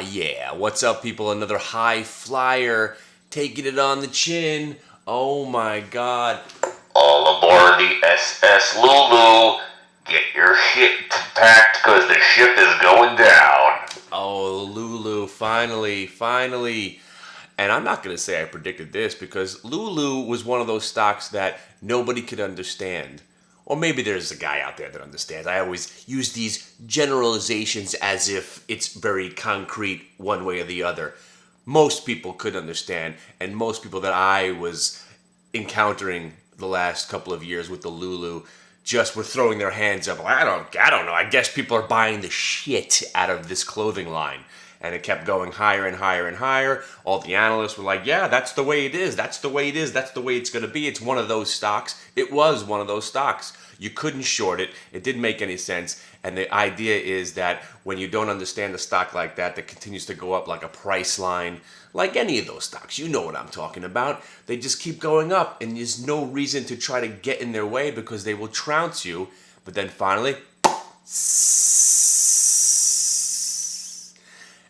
Yeah, what's up, people? Another high flyer taking it on the chin. Oh my god. All aboard the SS Lulu. Get your shit packed because the ship is going down. Oh, Lulu, finally. And I'm not going to say I predicted this because Lulu was one of those stocks that nobody could understand. Or maybe there's a guy out there that understands. I always use these generalizations as if it's very concrete one way or the other. Most people could understand, and most people that I was encountering the last couple of years with the Lulu just were throwing their hands up. I don't know. I guess people are buying the shit out of this clothing line. And it kept going higher and higher and higher. All the analysts were like, yeah, that's the way it is. That's the way it is. That's the way it's going to be. It's one of those stocks. It was one of those stocks. You couldn't short it. It didn't make any sense. And the idea is that when you don't understand a stock like that continues to go up like a price line, like any of those stocks, you know what I'm talking about. They just keep going up, and there's no reason to try to get in their way because they will trounce you. But then finally,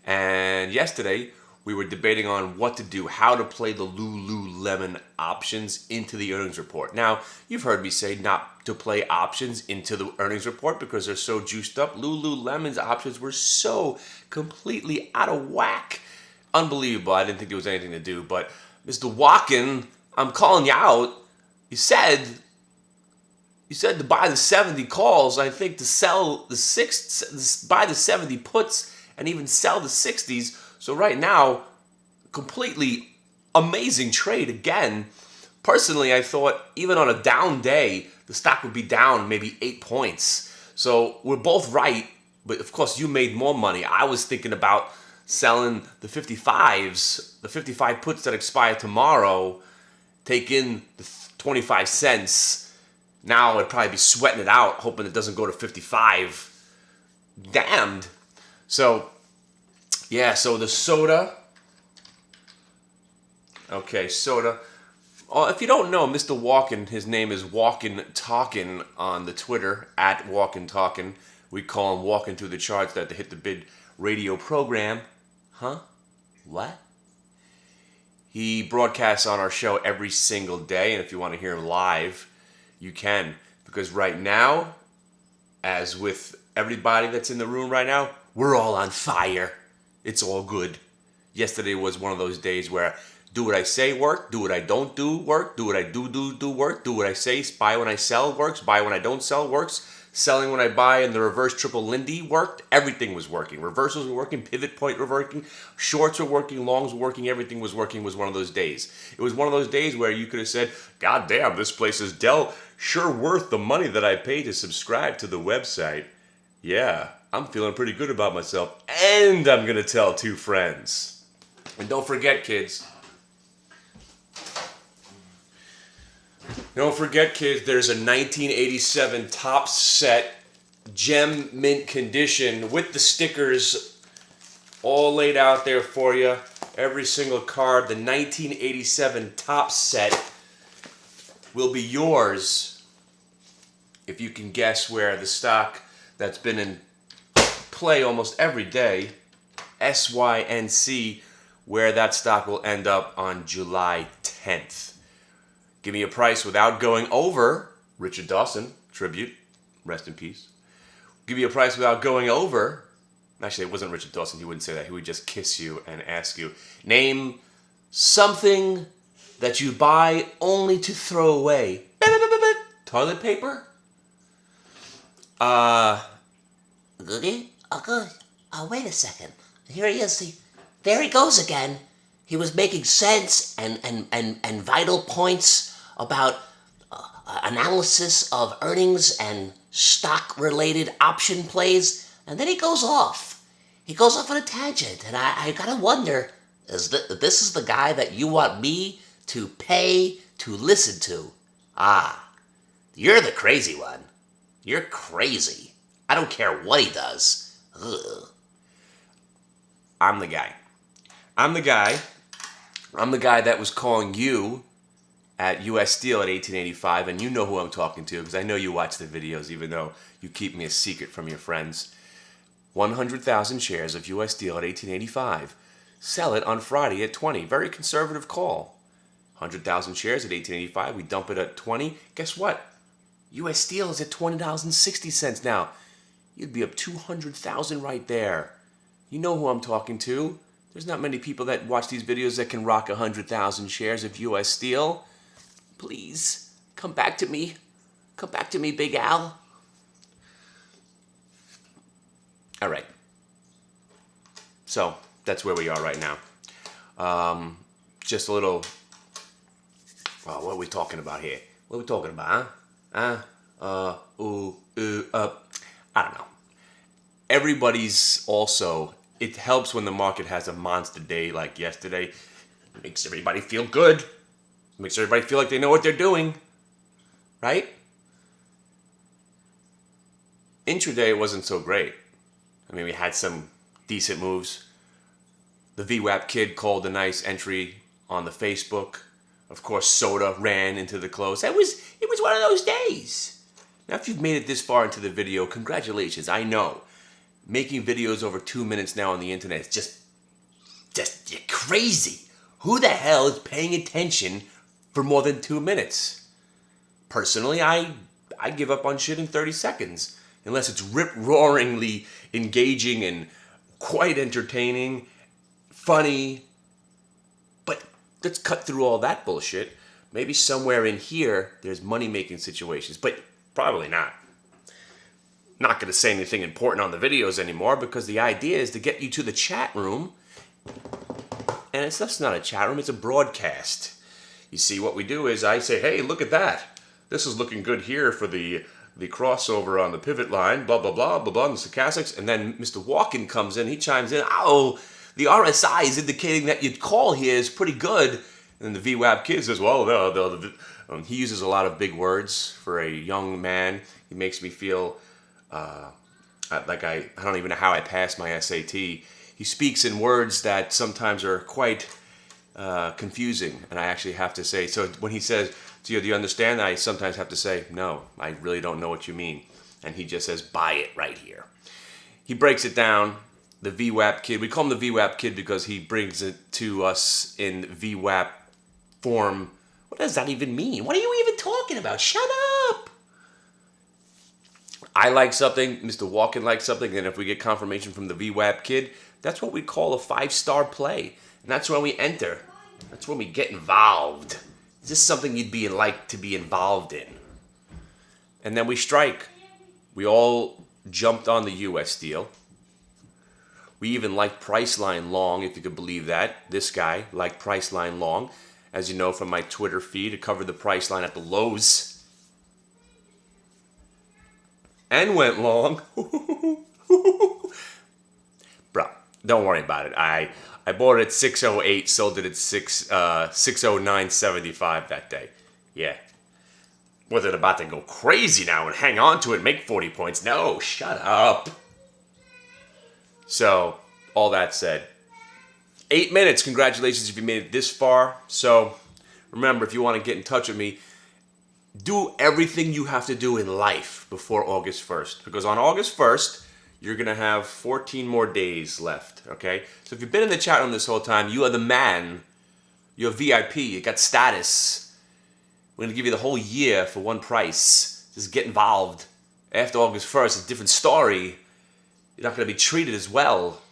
and yesterday, we were debating on what to do, how to play the Lululemon options into the earnings report. Now, you've heard me say not to play options into the earnings report because they're so juiced up. Lululemon's options were so completely out of whack. Unbelievable. I didn't think there was anything to do. But Mr. Walken, I'm calling you out. You said to buy the 70 calls, I think to sell the buy the 70 puts and even sell the 60s. So right now, completely amazing trade again. Personally, I thought even on a down day, the stock would be down maybe 8 points. So we're both right, but of course you made more money. I was thinking about selling the 55s, the 55 puts that expire tomorrow, take in the 25 cents. Now I'd probably be sweating it out, hoping it doesn't go to 55. Damned. So, yeah, so the soda. Okay, soda. If you don't know, Mr. Walken, his name is Walken Talkin on the Twitter, at Walken Talkin. We call him Walking Through the Charts, that the Hit the Bid radio program. Huh? What? He broadcasts on our show every single day, and if you want to hear him live, you can. Because right now, as with everybody that's in the room right now, we're all on fire. It's all good. Yesterday was one of those days where do what I say work, do what I don't do work, do what I do work, do what I say, buy when I sell works, buy when I don't sell works, selling when I buy, and the reverse triple Lindy worked. Everything was working. Reversals were working, pivot point were working, shorts were working, longs were working, everything was working. Was one of those days. It was one of those days where you could have said, God damn, this place is sure worth the money that I paid to subscribe to the website. Yeah, I'm feeling pretty good about myself, and I'm going to tell 2 friends. And don't forget, kids, there's a 1987 top set gem mint condition with the stickers all laid out there for you. Every single card, the 1987 top set will be yours if you can guess where the stock that's been in play almost every day, SYNC, where that stock will end up on July 10th. Give me a price without going over. Richard Dawson, tribute, rest in peace. Give me a price without going over. Actually, it wasn't Richard Dawson. He wouldn't say that. He would just kiss you and ask you, name something that you buy only to throw away. Toilet paper? Goody? Oh, good. Oh, wait a second. Here he is. See, there he goes again. He was making sense and vital points about analysis of earnings and stock-related option plays, and then he goes off. He goes off on a tangent, and I gotta wonder, this is the guy that you want me to pay to listen to? Ah, you're the crazy one. You're crazy. I don't care what he does. Ugh. I'm the guy that was calling you at US Steel at 1885, and you know who I'm talking to because I know you watch the videos even though you keep me a secret from your friends. 100,000 shares of US Steel at 1885. Sell it on Friday at 20. Very conservative call. 100,000 shares at 1885. We dump it at 20. Guess what? US Steel is at $20.60 now. You'd be up 200,000 right there. You know who I'm talking to. There's not many people that watch these videos that can rock 100,000 shares of US Steel. Please, come back to me. Come back to me, Big Al. All right. So, that's where we are right now. Just a little... Well, what are we talking about here? What are we talking about, huh? I don't know. Everybody's also... It helps when the market has a monster day like yesterday. It makes everybody feel good. It makes everybody feel like they know what they're doing. Right? Intraday wasn't so great. I mean, we had some decent moves. The VWAP kid called a nice entry on the Facebook. Of course, Soda ran into the close. It was one of those days. Now, if you've made it this far into the video, congratulations. I know. Making videos over 2 minutes now on the internet is just you're crazy. Who the hell is paying attention for more than 2 minutes? Personally, I give up on shit in 30 seconds. Unless it's rip-roaringly engaging and quite entertaining, funny. But let's cut through all that bullshit. Maybe somewhere in here there's money-making situations, but probably not. Not going to say anything important on the videos anymore because the idea is to get you to the chat room. And it's just not a chat room, it's a broadcast. You see, what we do is I say, hey, look at that. This is looking good here for the crossover on the pivot line, blah, blah, blah, blah, blah, and the stochastics. And then Mr. Walken comes in, he chimes in, oh, the RSI is indicating that your call here is pretty good. And the VWAP kid says, well, he uses a lot of big words for a young man. He makes me feel like I don't even know how I passed my SAT. He speaks in words that sometimes are quite confusing. And I actually have to say, so when he says, do you understand? I sometimes have to say, no, I really don't know what you mean. And he just says, buy it right here. He breaks it down. The VWAP kid, we call him the VWAP kid because he brings it to us in VWAP form. What does that even mean? What are you even talking about? Shut up! I like something, Mr. Walken likes something, and if we get confirmation from the VWAP kid, that's what we call a 5-star play. And that's when we enter. That's when we get involved. Is this something you'd be like to be involved in? And then we strike. We all jumped on the US Steel. We even liked Priceline long, if you could believe that. This guy liked Priceline long. As you know from my Twitter feed, it covered the Priceline at the lows. And went long. Bro, don't worry about it. I bought it at 608, sold it at 609.75 that day. Yeah. Was it about to go crazy now and hang on to it and make 40 points? No, shut up. So, all that said, 8 minutes. Congratulations if you made it this far. So, remember, if you want to get in touch with me, do everything you have to do in life before August 1st. Because on August 1st, you're going to have 14 more days left, okay? So if you've been in the chat room this whole time, you are the man. You're VIP. You got status. We're going to give you the whole year for one price. Just get involved. After August 1st, it's a different story. You're not going to be treated as well.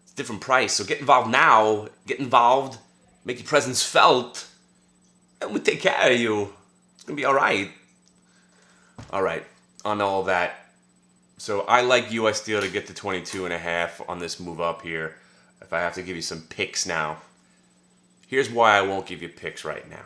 It's a different price. So get involved now. Get involved. Make your presence felt. And we'll take care of you. It's going to be all right. All right. On all that. So I like US Steel to get to 22.5 on this move up here. If I have to give you some picks now. Here's why I won't give you picks right now.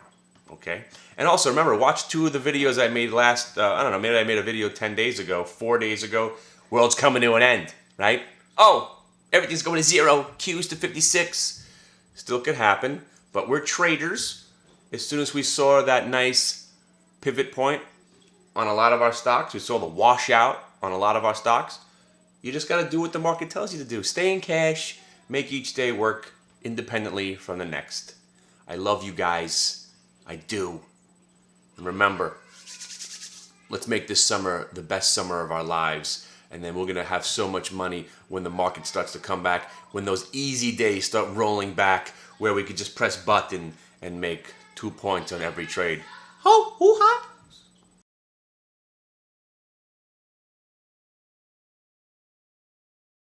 Okay? And also remember, watch 2 of the videos I made last, I don't know, maybe I made a video 10 days ago, 4 days ago. World's coming to an end, right? Oh, everything's going to 0. Q's to 56. Still could happen. But we're traders. As soon as we saw that nice pivot point on a lot of our stocks, we saw the washout on a lot of our stocks. You just got to do what the market tells you to do. Stay in cash. Make each day work independently from the next. I love you guys. I do. And remember, let's make this summer the best summer of our lives. and then we're going to have so much money when the market starts to come back, when those easy days start rolling back, where we could just press button and make 2 points on every trade. Oh, hoo-ha!